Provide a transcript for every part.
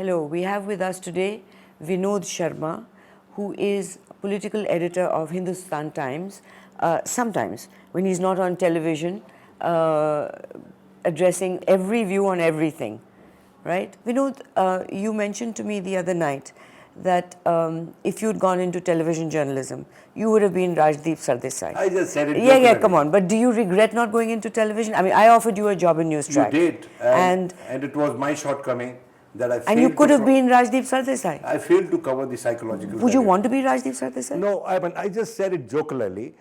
Hello, we have with us today Vinod Sharma, who is political editor of Hindustan Times, sometimes when he's not on television, addressing every view on everything, right? Vinod, you mentioned to me the other night that if you'd gone into television journalism, you would have been Rajdeep Sardesai. I just said it. Yeah, come on. But do you regret not going into television? I mean, I offered you a job in News Track. You did, and it was my shortcoming that I failed. And you could have been Rajdeep Sardesai. I failed to cover the psychological. Would you want to be Rajdeep Sardesai? No, I just said it jocularly.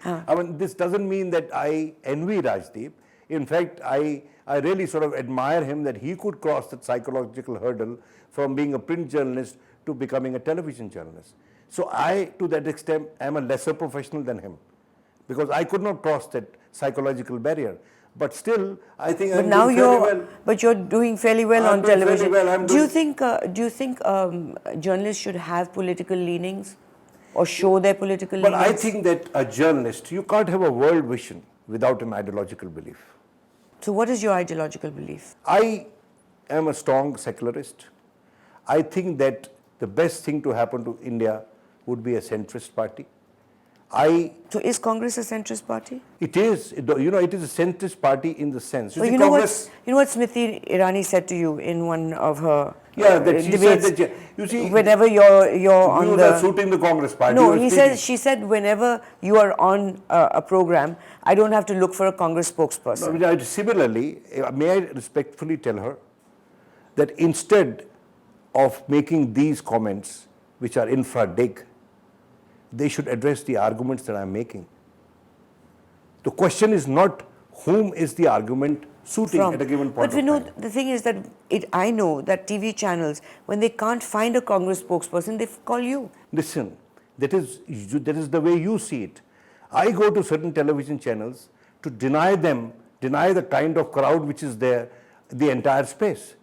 This doesn't mean that I envy Rajdeep. In fact, I really sort of admire him that he could cross that psychological hurdle from being a print journalist to becoming a television journalist. So I, to that extent, am a lesser professional than him because I could not cross that psychological barrier. But still, I think I'm doing fairly well. But you're doing fairly well on television. Well. Do you think journalists should have political leanings or show their political leanings? But I think that a journalist, you can't have a world vision without an ideological belief. So what is your ideological belief? I am a strong secularist. I think that the best thing to happen to India would be a centrist party. So is Congress a centrist party? It is. It is a centrist party in the sense. You know what Smriti Irani said to you in one of her that she debates? Said that, you see, whenever you're on the suiting the Congress party. No, she said whenever you are on a program, I don't have to look for a Congress spokesperson. No, similarly, may I respectfully tell her that instead of making these comments, which are infra-dig, they should address the arguments that I'm making. The question is not whom is the argument suiting at a given point of time. But Vinod, the thing is that I know that TV channels, when they can't find a Congress spokesperson, they call you. Listen, that is the way you see it. I go to certain television channels to deny the kind of crowd which is there, the entire space.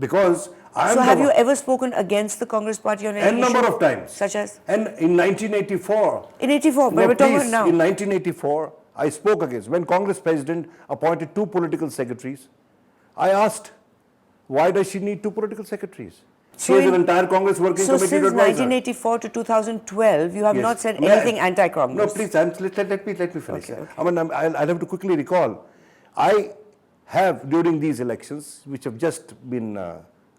Because So have you ever spoken against the Congress party on any issue? A number of times. Such as? And in 1984. In 84, but we're talking about now. In 1984, I spoke against. When Congress president appointed 2 political secretaries, I asked, why does she need 2 political secretaries? She has an entire Congress working committee to advise her. So since 1984 to 2012, you have not said anything anti-Congress. No, please, let me finish. Okay. I'll have to quickly recall. I have, during these elections, which have just been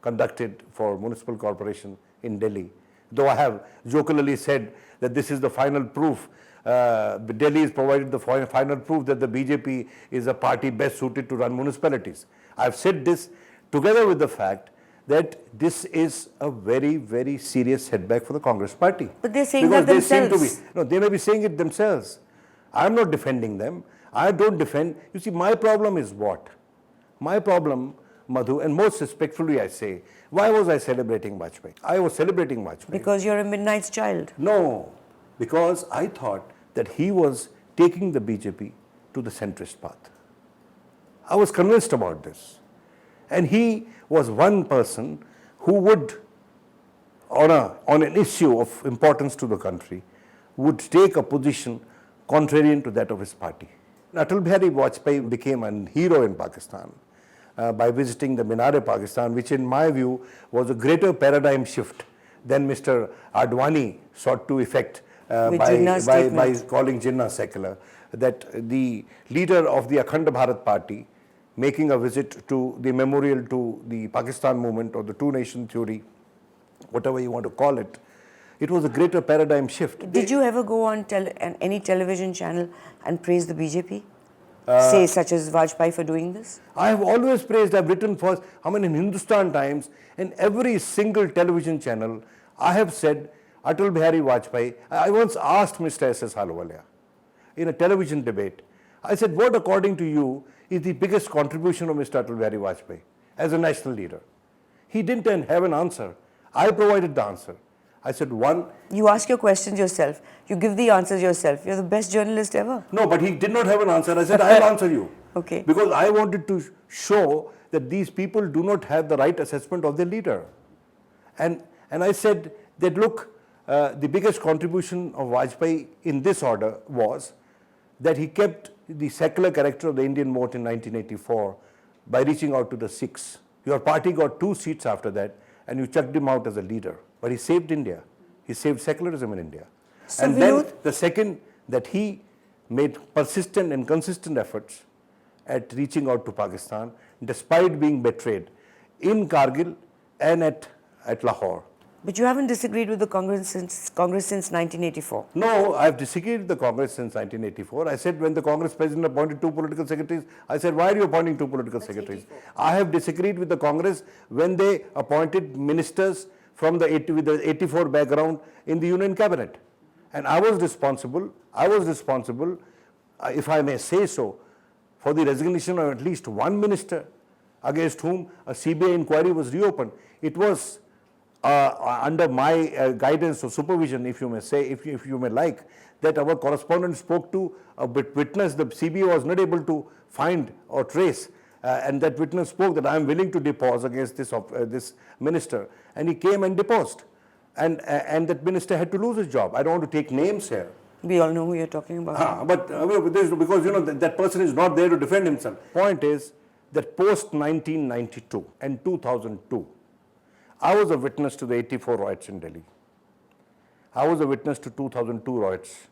conducted for municipal corporation in Delhi, though I have jocularly said that this is the final proof, Delhi has provided the final proof that the BJP is a party best suited to run municipalities. I have said this together with the fact that this is a very, very serious setback for the Congress party. But they're saying that themselves. They may be saying it themselves. I'm not defending them. I don't defend. You see, my problem is what? My problem, Madhu, and most respectfully I say, why was I celebrating Vajpayee? I was celebrating Vajpayee. Because you're a midnight's child. No, because I thought that he was taking the BJP to the centrist path. I was convinced about this. And he was one person who would, on an issue of importance to the country, would take a position contrarian to that of his party. Atal Bihari Vajpayee became a hero in Pakistan by visiting the Minar-e-Pakistan, which in my view was a greater paradigm shift than Mr. Advani sought to effect by calling Jinnah secular. That the leader of the Akhand Bharat party making a visit to the memorial to the Pakistan movement or the two-nation theory, whatever you want to call it, it was a greater paradigm shift. Did you ever go on any television channel and praise the BJP? Say, such as Vajpayee for doing this? I have always praised, I've written first, in Hindustan Times, in every single television channel, I have said, Atal Bihari Vajpayee, I once asked Mr. S.S. Ahluwalia in a television debate, I said, what according to you is the biggest contribution of Mr. Atal Bihari Vajpayee as a national leader? He didn't have an answer. I provided the answer. I said, one. You ask your questions yourself. You give the answers yourself. You're the best journalist ever. No, but he did not have an answer. I said, I'll answer you. Okay. Because I wanted to show that these people do not have the right assessment of their leader. And I said that, look, the biggest contribution of Vajpayee in this order was that he kept the secular character of the Indian vote in 1984 by reaching out to the Sikhs. Your party got 2 seats after that, and you chucked him out as a leader. But he saved India. He saved secularism in India. So And Vinod, then the second, that he made persistent and consistent efforts at reaching out to Pakistan, despite being betrayed in Kargil and at Lahore. but you haven't disagreed with the Congress since 1984. No, I've disagreed with the Congress since 1984. I said when the Congress president appointed 2 political secretaries, I said, why are you appointing 2 political secretaries? 84. I have disagreed with the Congress when they appointed ministers from with the 84 background in the Union Cabinet. And I was responsible, if I may say so, for the resignation of at least one minister against whom a CBI inquiry was reopened. It was under my guidance or supervision, if you may say, if you may like, that our correspondent spoke to a witness the CBI was not able to find or trace, and that witness spoke that I am willing to depose against this minister, and he came and deposed, and that minister had to lose his job. I don't want to take names here. We all know who you're talking about. But because that person is not there to defend himself. Point is that post 1992 and 2002, I was a witness to the 84 riots in Delhi. I was a witness to 2002 riots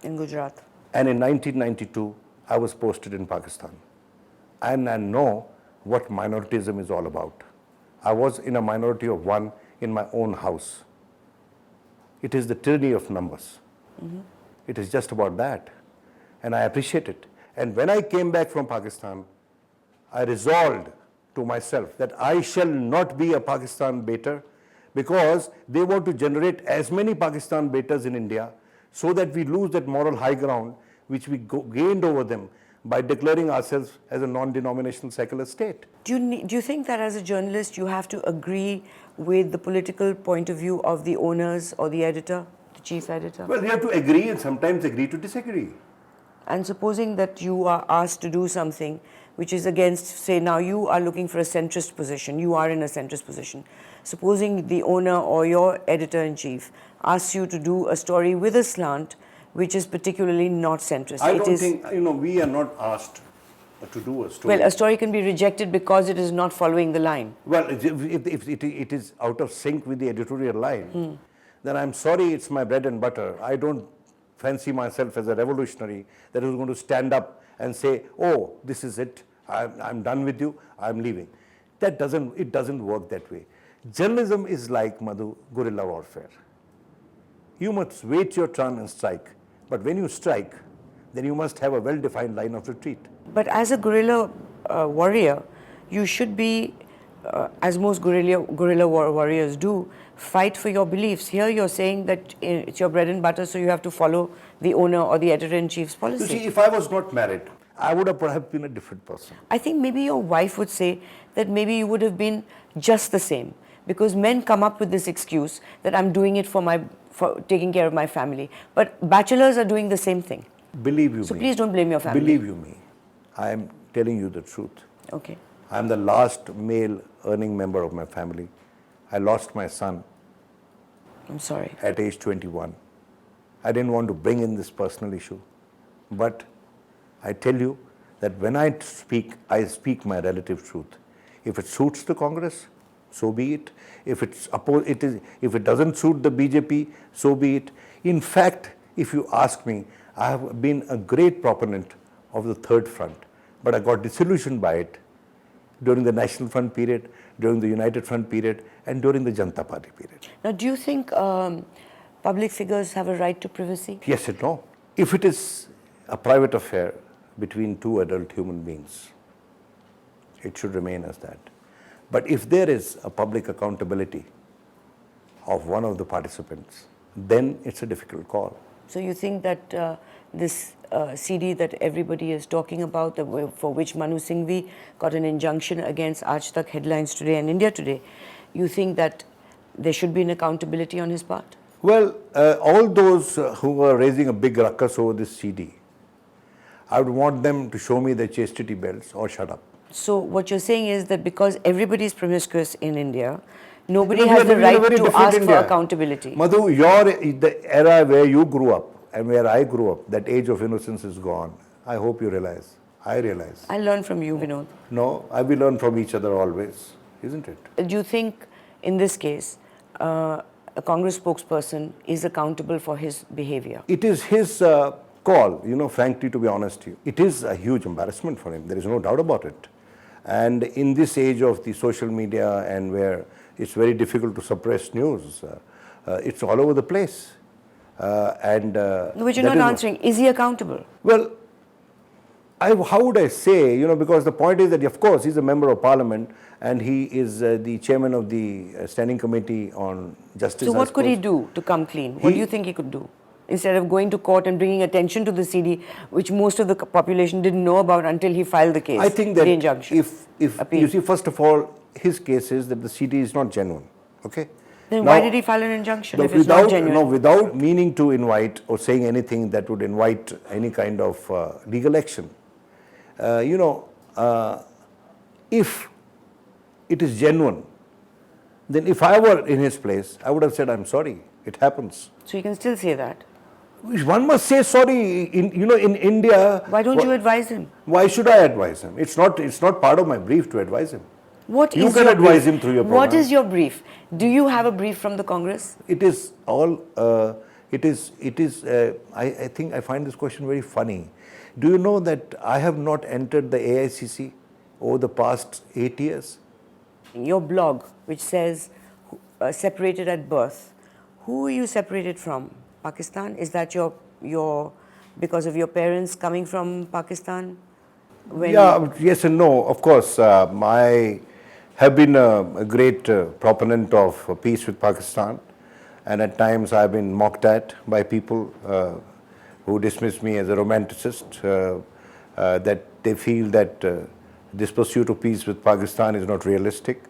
in Gujarat. And in 1992, I was posted in Pakistan. And I know what minoritism is all about. I was in a minority of one in my own house. It is the tyranny of numbers. Mm-hmm. It is just about that. And I appreciate it. And when I came back from Pakistan, I resolved to myself that I shall not be a Pakistan baiter, because they want to generate as many Pakistan baiters in India so that we lose that moral high ground which we gained over them by declaring ourselves as a non-denominational secular state. Do you think that as a journalist you have to agree with the political point of view of the owners or the editor, the chief editor? Well, you have to agree and sometimes agree to disagree. And supposing that you are asked to do something which is against, say now you are looking for a centrist position, you are in a centrist position. Supposing the owner or your editor-in-chief asks you to do a story with a slant which is particularly not centrist. I don't think, we are not asked to do a story. Well, a story can be rejected because it is not following the line. Well, if it is out of sync with the editorial line, then I'm sorry, it's my bread and butter. I don't fancy myself as a revolutionary that is going to stand up and say, oh, this is it, I'm done with you, I'm leaving. It doesn't work that way. Journalism is like, Madhu, guerrilla warfare. You must wait your turn and strike. But when you strike, then you must have a well-defined line of retreat. But as a guerrilla warrior, you should be, as most guerrilla warriors do, fight for your beliefs. Here you're saying that it's your bread and butter, so you have to follow the owner or the editor-in-chief's policy. You see, if I was not married, I would have perhaps been a different person. I think maybe your wife would say that maybe you would have been just the same. Because men come up with this excuse that I'm doing it for taking care of my family. But bachelors are doing the same thing. Believe you me. So please don't blame your family. Believe you me. I am telling you the truth. Okay. I am the last male earning member of my family. I lost my son. I'm sorry. At age 21. I didn't want to bring in this personal issue. But I tell you that when I speak my relative truth. If it suits the Congress, so be it. If it doesn't suit the BJP, so be it. In fact, if you ask me, I have been a great proponent of the Third Front, but I got disillusioned by it during the National Front period, during the United Front period, and during the Janata Party period. Now, do you think public figures have a right to privacy? Yes and no. If it is a private affair between two adult human beings, it should remain as that. But if there is a public accountability of one of the participants, then it's a difficult call. So you think that this CD that everybody is talking about, for which Manu Singhvi got an injunction against Aaj Tak, Headlines Today and India Today, you think that there should be an accountability on his part? Well, all those who are raising a big ruckus over this CD, I would want them to show me their chastity belts or shut up. So what you're saying is that because everybody is promiscuous in India, nobody has the right to ask for accountability. Madhu, the era where you grew up and where I grew up, that age of innocence is gone. I hope you realize. I realize. I learn from you, Vinod. No, we learn from each other always, isn't it? Do you think in this case, a Congress spokesperson is accountable for his behavior. It is his call, frankly, to be honest to you. It is a huge embarrassment for him. There is no doubt about it. And in this age of the social media and where it's very difficult to suppress news, it's all over the place. Which you're not answering. Is he accountable? Well, how would I say, because the point is that, of course, he's a member of parliament and he is the chairman of the Standing Committee on Justice. So what could he do to come clean? What do you think he could do? Instead of going to court and bringing attention to the CD, which most of the population didn't know about until he filed the case. I think that the injunction, if you see, first of all, his case is that the CD is not genuine. Okay. Then why did he file an injunction if it's not genuine? No, without meaning to invite or saying anything that would invite any kind of legal action. If it is genuine, then if I were in his place, I would have said, I'm sorry, it happens. So you can still say that. One must say sorry. In India. Why don't you advise him? Why should I advise him? It's not part of my brief to advise him. You can advise him through your program. What is your brief? Do you have a brief from the Congress? It is all. I think I find this question very funny. Do you know that I have not entered the AICC over the past 8 years? Your blog, which says separated at birth, who are you separated from? Pakistan? Is that your because of your parents coming from Pakistan? Yes and no. Of course, I have been a great proponent of peace with Pakistan, and at times I've been mocked at by people who dismiss me as a romanticist, that they feel that this pursuit of peace with Pakistan is not realistic.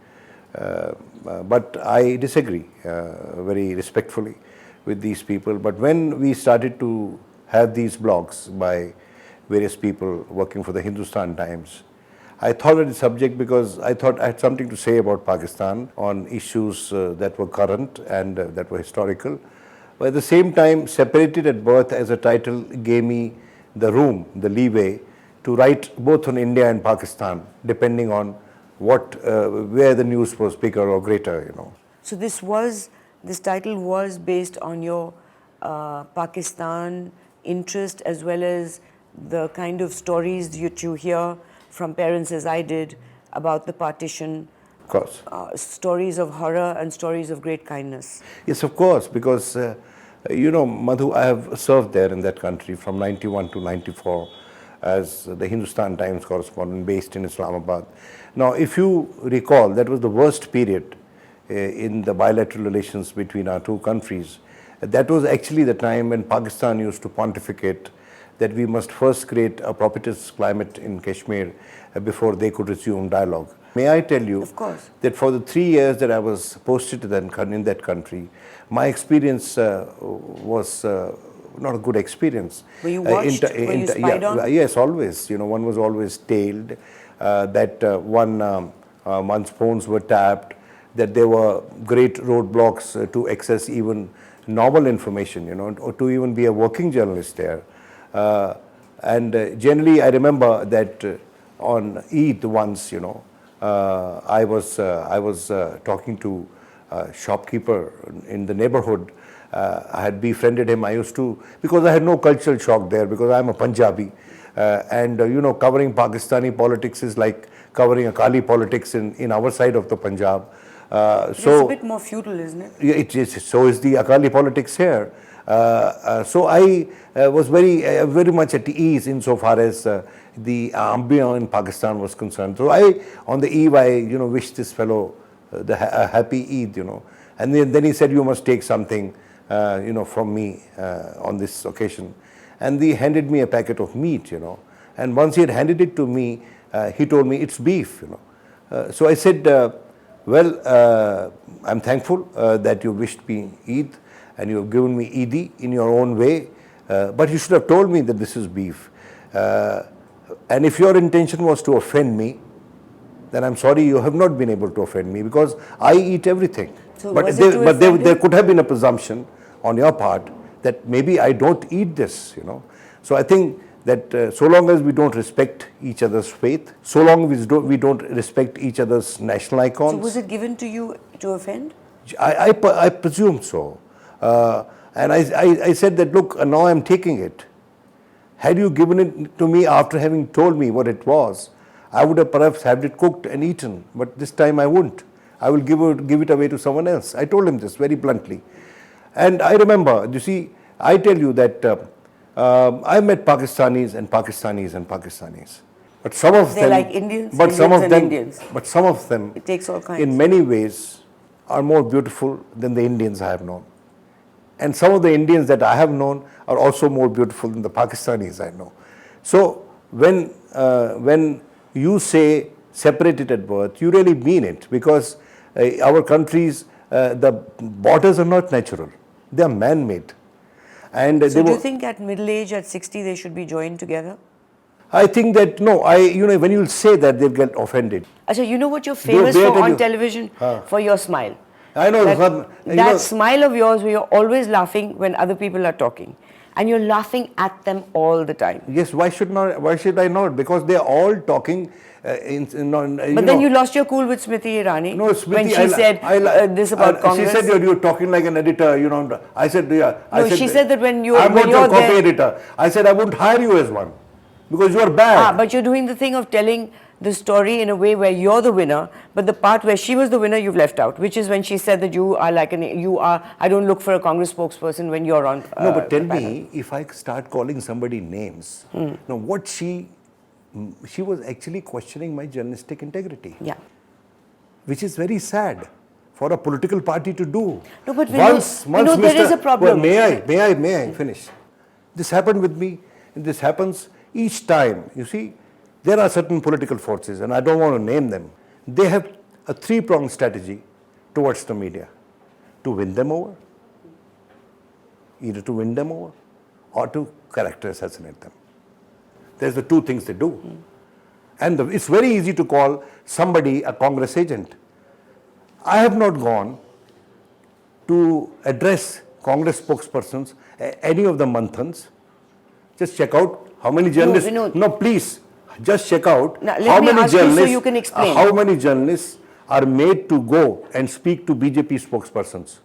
But I disagree very respectfully with these people. But when we started to have these blogs by various people working for the Hindustan Times, I thought of the subject because I thought I had something to say about Pakistan on issues that were current and that were historical. But at the same time, separated at birth as a title gave me the room, the leeway to write both on India and Pakistan, depending on where the news was bigger or greater, So this title was based on your Pakistan interest as well as the kind of stories that you hear from parents, as I did, about the partition. Of course. Stories of horror and stories of great kindness. Yes, of course, because, Madhu, I have served there in that country from 91 to 94 as the Hindustan Times correspondent based in Islamabad. Now, if you recall, that was the worst period in the bilateral relations between our two countries. That was actually the time when Pakistan used to pontificate that we must first create a propitious climate in Kashmir before they could resume dialogue. May I tell you that for the 3 years that I was posted in that country, my experience was not a good experience. Were you watched? Were you spied on? Yes, always. One was always tailed, that one's phones were tapped, that there were great roadblocks to access even normal information, or to even be a working journalist there. And generally, I remember that on Eid once, I was talking to a shopkeeper in the neighborhood. I had befriended him. I used to, because I had no cultural shock there, because I'm a Punjabi. And covering Pakistani politics is like covering Akali politics in our side of the Punjab. It's a bit more feudal, isn't it? Yeah, it is. So is the Akali politics here. So I was very much at ease insofar as the ambience in Pakistan was concerned. So on the eve, I wished this fellow a happy Eid, and then he said, you must take something, from me on this occasion. And he handed me a packet of meat, And once he had handed it to me, he told me it's beef, So I said, I'm thankful that you wished me Eid and you have given me Eid in your own way, but you should have told me that this is beef. And if your intention was to offend me, then I'm sorry you have not been able to offend me, because I eat everything. So but there could have been a presumption on your part that maybe I don't eat this, So I think that so long as we don't respect each other's faith, so long as we don't respect each other's national icons. So was it given to you to offend? I presume so. And I said that, look, now I'm taking it. Had you given it to me after having told me what it was, I would have perhaps had it cooked and eaten, but this time I wouldn't. I will give it away to someone else. I told him this very bluntly. And I remember, you see, I tell you that I met Pakistanis and Pakistanis and Pakistanis. But some of They're them, like Indians, but some of and them, Indians. But some of them, It takes all kinds. in many ways, are more beautiful than the Indians I have known. And some of the Indians that I have known are also more beautiful than the Pakistanis I know. So when you say separated at birth, you really mean it, because our countries, the borders are not natural; they are man-made. And So do you think at middle age, at 60, they should be joined together? I think that no. When you say that, they'll get offended. Achha, you know what you're famous Wait for till on you- television? For your smile. I know That smile of yours where you're always laughing when other people are talking. And you're laughing at them all the time. Yes, why should I not? Because they are all talking. But then you lost your cool with Smriti Irani No, Smriti, when she said this about Congress. She said you're talking like an editor. I said yeah. No, she said that when you're I'm when not you're your copy there, editor. I said I wouldn't hire you as one because you are bad. but you're doing the thing of telling the story in a way where you're the winner, but the part where she was the winner you've left out, which is when she said that you are like I don't look for a Congress spokesperson when you're on. No, but tell me, if I start calling somebody names, now what she was actually questioning my journalistic integrity. Yeah. Which is very sad for a political party to do. No, but there is a problem. Well, may I finish? This happened with me, and this happens each time. You see, there are certain political forces, and I don't want to name them. They have a three-pronged strategy towards the media: to win them over, either to win them over, or to character assassinate them. There's the two things they do. And it's very easy to call somebody a Congress agent. I have not gone to address Congress spokespersons, any of the Manthans. Just check out how many journalists. No, please, just check out how many journalists. So you can explain. How many journalists are made to go and speak to BJP spokespersons?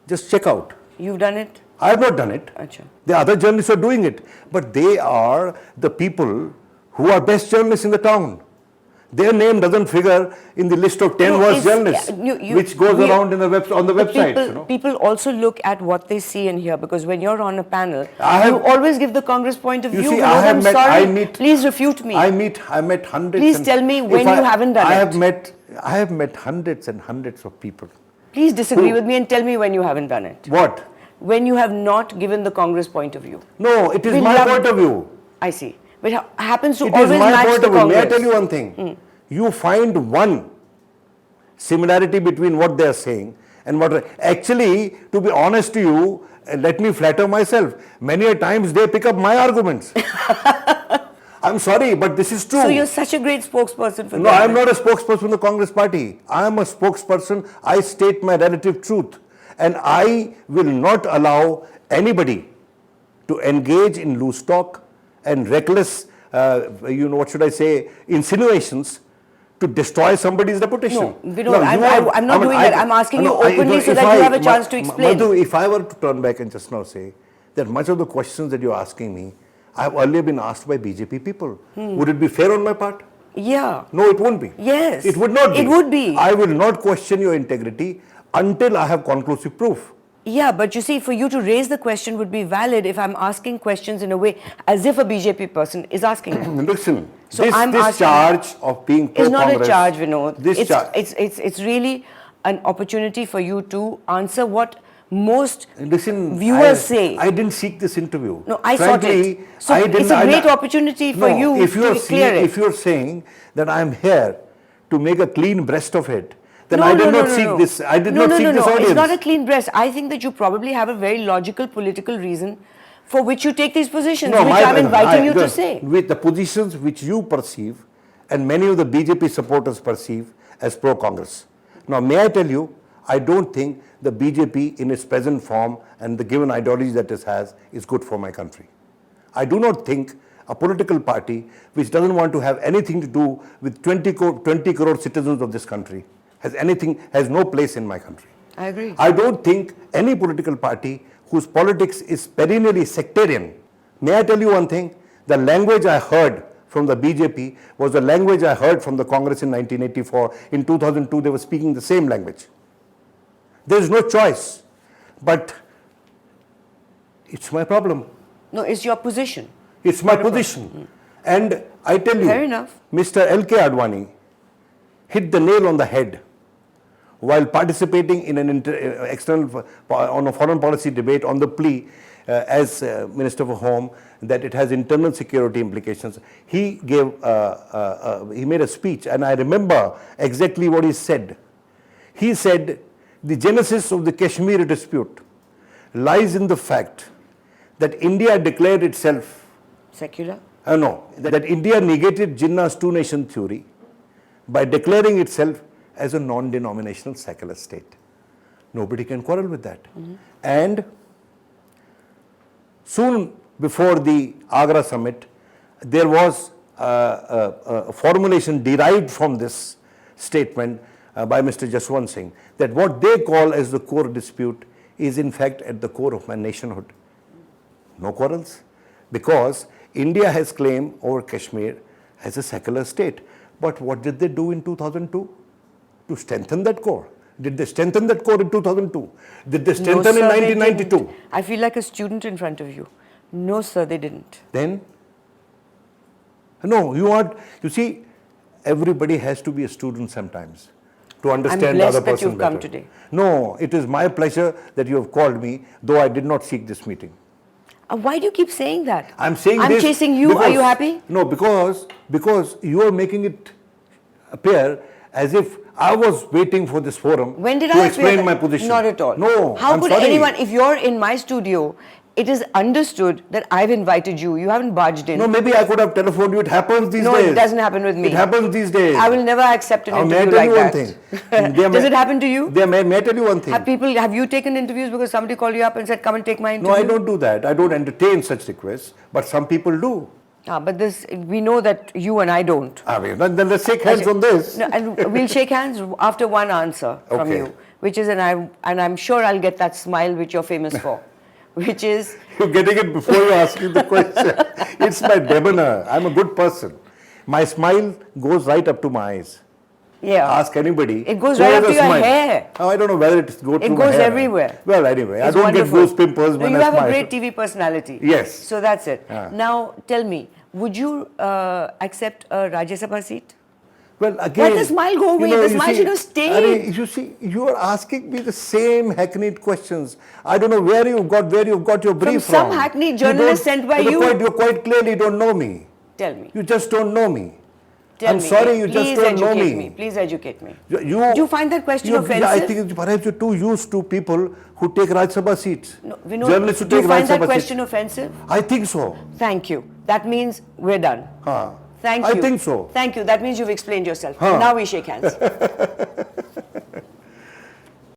Just check out. You've done it? I have not done it. Achha. The other journalists are doing it, but they are the people who are best journalists in the town. Their name doesn't figure in the list of 10 worst journalists, which goes around on the website. People also look at what they see and hear, because when you're on a panel, you always give the Congress point of view. See, please refute me. I met hundreds. Please tell me when you haven't done it. I have met hundreds and hundreds of people. Please disagree with me and tell me when you haven't done it. What? When you have not given the Congress point of view. No, it is my point of view. I see. But it happens to It always is my match point the of view. Congress. May I tell you one thing? You find one similarity between what they are saying and what... Actually, to be honest to you, let me flatter myself. Many a times they pick up my arguments. I'm sorry, but this is true. So you're such a great spokesperson for No, I'm not a spokesperson for the Congress party. I am a spokesperson. I state my relative truth. And I will not allow anybody to engage in loose talk and reckless, what should I say, insinuations to destroy somebody's reputation. No, Vinod, I'm not doing that. I'm asking you openly so that you have a chance to explain. Madhu, if I were to turn back and just now say that much of the questions that you're asking me, I have earlier been asked by BJP people. Would it be fair on my part? Yeah. No, it won't be. Yes. It would not be. It would be. I will not question your integrity until I have conclusive proof. Yeah, but you see, for you to raise the question would be valid if I'm asking questions in a way as if a BJP person is asking them. Listen, So this charge of being pro-Congress... It's not a charge, Vinod. This It's really an opportunity for you to answer what most Listen, viewers say. I didn't seek this interview. No, I sought it. So it's a great opportunity for you to clear it. If you're saying that I'm here to make a clean breast of it, then No, I did no, not no, seek no. this. I did not seek this audience. It's not a clean breast. I think that you probably have a very logical political reason for which you take these positions, which I'm inviting you to say. With the positions which you perceive and many of the BJP supporters perceive as pro-Congress. Now, may I tell you, I don't think the BJP in its present form and the given ideology that it has is good for my country. I do not think a political party which doesn't want to have anything to do with 20 crore citizens of this country, has no place in my country. I agree. I don't think any political party whose politics is perennially sectarian. May I tell you one thing? The language I heard from the BJP was the language I heard from the Congress in 1984. In 2002, they were speaking the same language. There is no choice. But it's my problem. No, it's your position. It's my position. And I tell you, Fair enough. Mr. L.K. Advani hit the nail on the head while participating in an on a foreign policy debate on the plea as Minister for Home that it has internal security implications. He made a speech, and I remember exactly what he said. He said, the genesis of the Kashmir dispute lies in the fact that India declared itself secular. That India negated Jinnah's two-nation theory by declaring itself as a non-denominational secular state. Nobody can quarrel with that. And soon before the Agra summit, there was a formulation derived from this statement by Mr. Jaswant Singh, that what they call as the core dispute is in fact at the core of my nationhood. No quarrels, because India has claimed over Kashmir as a secular state. But what did they do in 2002? To strengthen that core. Did they strengthen that core in 2002? Did they strengthen in 1992? I feel like a student in front of you. No, sir, they didn't. Then? No, you see, everybody has to be a student sometimes to understand the other person better. I'm blessed that you've come today. No, it is my pleasure that you have called me, though I did not seek this meeting. Why do you keep saying that? I'm saying I'm this chasing you. Because, are you happy? No, because you are making it appear as if I was waiting for this forum to explain my position. Not at all. No, How could anyone, if you're in my studio, it is understood that I've invited you. You haven't barged in. No, maybe I could have telephoned you. It happens these days. No, it doesn't happen with me. It happens these days. I will never accept an interview like that. May I tell you one thing? Does it happen to you? May I tell you one thing? Have you taken interviews because somebody called you up and said, come and take my interview? No, I don't do that. I don't entertain such requests, but some people do. But we know that you and I don't. Then let's shake hands on this. No, and we'll shake hands after one answer from you, which is, and I'm sure I'll get that smile which you're famous for, which is... You're getting it before you're asking the question. It's my demeanor. I'm a good person. My smile goes right up to my eyes. Yeah. Ask anybody. It goes right up to your hair. Oh, I don't know whether it goes through my hair. It goes everywhere. Well, anyway, it's I don't wonderful. get those pimples when you I have smile. a great TV personality. Yes. So that's it. Now, tell me, would you accept a Rajya Sabha seat? Well, again... Let the smile go away. The smile should have stayed. You see, you are asking me the same hackneyed questions. I don't know where you've got your brief from. Some hackneyed journalist sent by you. You quite clearly don't know me. Tell me. You just don't know me. I'm sorry, you just don't know me. Please educate me. Do you find that question offensive? I think perhaps you're too used to people who take Rajya Sabha seats. No, Journalists who do take you find Rajya that Sabha question seats. offensive? I think so. Thank you. That means we're done. Thank you. I think so. Thank you. That means you've explained yourself. Now we shake hands.